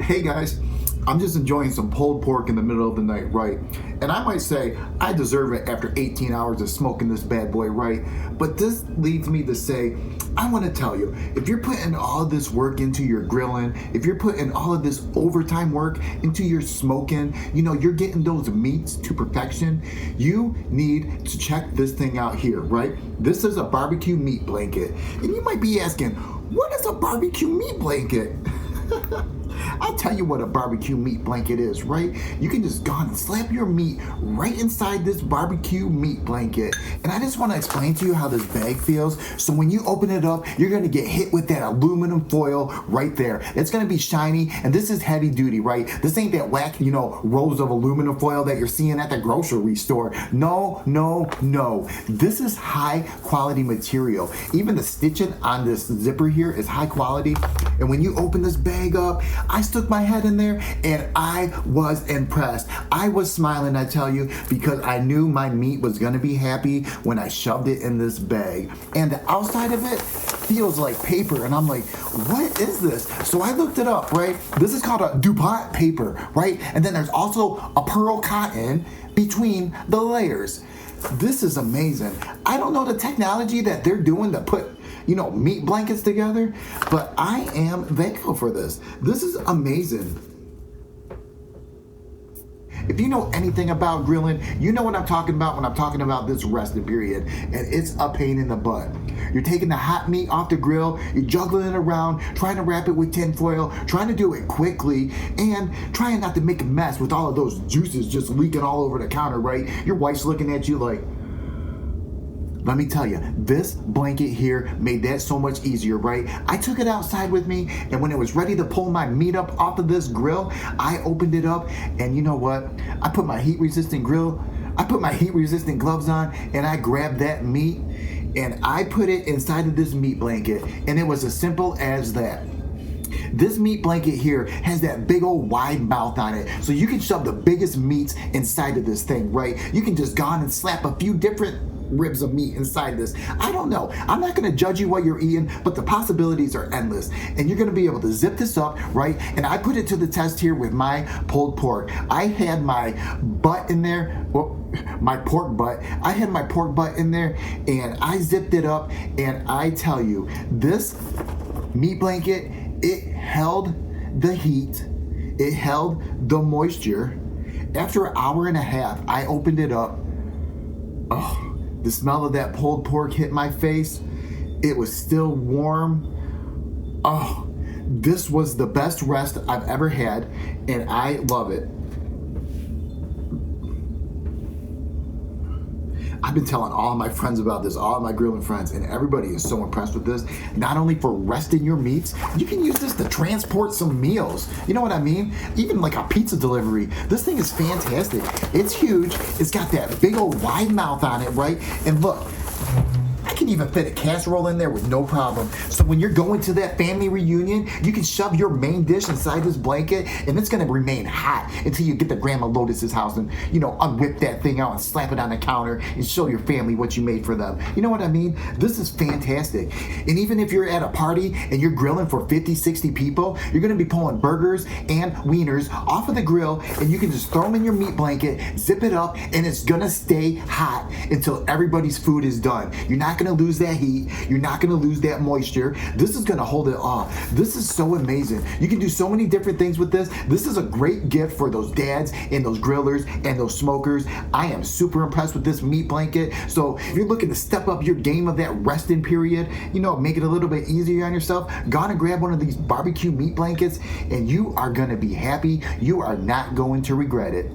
Hey guys, I'm just enjoying some pulled pork in the middle of the night, right? And I might say I deserve it after 18 hours of smoking this bad boy, right? But this leads me to say, I want to tell you, if you're putting all of this work into your grilling, if you're putting all of this overtime work into your smoking, you're getting those meats to perfection, you need to check this thing out here, right? This is a barbecue meat blanket. And you might be asking, what is a barbecue meat blanket? I'll tell you what a barbecue meat blanket is, right? You can just go on and slap your meat right inside this barbecue meat blanket. And I just want to explain to you how this bag feels. So when you open it up, you're going to get hit with that aluminum foil right there. It's going to be shiny, and this is heavy duty, right? This ain't that whack, rolls of aluminum foil that you're seeing at the grocery store. No, no, no. This is high quality material. Even the stitching on this zipper here is high quality. And when you open this bag up, I stuck my head in there and I was impressed. I was smiling, I tell you, because I knew my meat was gonna be happy when I shoved it in this bag. And the outside of it feels like paper, and I'm like, what is this? So I looked it up, right? This is called a DuPont paper, right? And then there's also a pearl cotton between the layers. This is amazing. I don't know the technology that they're doing to put meat blankets together, but I am thankful for this. This is amazing. If you know anything about grilling, you know what I'm talking about when I'm talking about this resting period, and it's a pain in the butt. You're taking the hot meat off the grill, you're juggling it around, trying to wrap it with tin foil, trying to do it quickly, and trying not to make a mess with all of those juices just leaking all over the counter, right? Your wife's looking at you like, let me tell you, this blanket here made that so much easier, right? I took it outside with me, and when it was ready to pull my meat up off of this grill, I opened it up, and you know what? I put my heat-resistant gloves on, and I grabbed that meat, and I put it inside of this meat blanket, and it was as simple as that. This meat blanket here has that big old wide mouth on it, so you can shove the biggest meats inside of this thing, right? You can just go on and slap a few different ribs of meat inside this. I don't know. I'm not going to judge you what you're eating, but the possibilities are endless. And you're going to be able to zip this up, right? And I put it to the test here with my pulled pork. I had my butt in there, my pork butt. I had my pork butt in there, and I zipped it up, and I tell you, this meat blanket, it held the heat, it held the moisture. After an hour and a half, I opened it up. Oh, the smell of that pulled pork hit my face. It was still warm. Oh, this was the best rest I've ever had, and I love it. I've been telling all of my friends about this, all of my grilling friends, and everybody is so impressed with this. Not only for resting your meats, you can use this to transport some meals. You know what I mean? Even like a pizza delivery. This thing is fantastic. It's huge. It's got that big old wide mouth on it, right? And look, I can even fit a casserole in there with no problem. So when you're going to that family reunion, you can shove your main dish inside this blanket, and it's gonna remain hot until you get to Grandma Lotus's house and, unwhip that thing out and slap it on the counter and show your family what you made for them. You know what I mean? This is fantastic. And even if you're at a party and you're grilling for 50, 60 people, you're gonna be pulling burgers and wieners off of the grill, and you can just throw them in your meat blanket, zip it up, and it's gonna stay hot until everybody's food is done. You're not gonna lose that heat. You're not gonna lose that moisture. This is gonna hold it off. This is so amazing. You can do so many different things with this. This is a great gift for those dads and those grillers and those smokers. I am super impressed with this meat blanket. So if you're looking to step up your game of that resting period, make it a little bit easier on yourself, go on and grab one of these barbecue meat blankets, and you are gonna be happy. You are not going to regret it.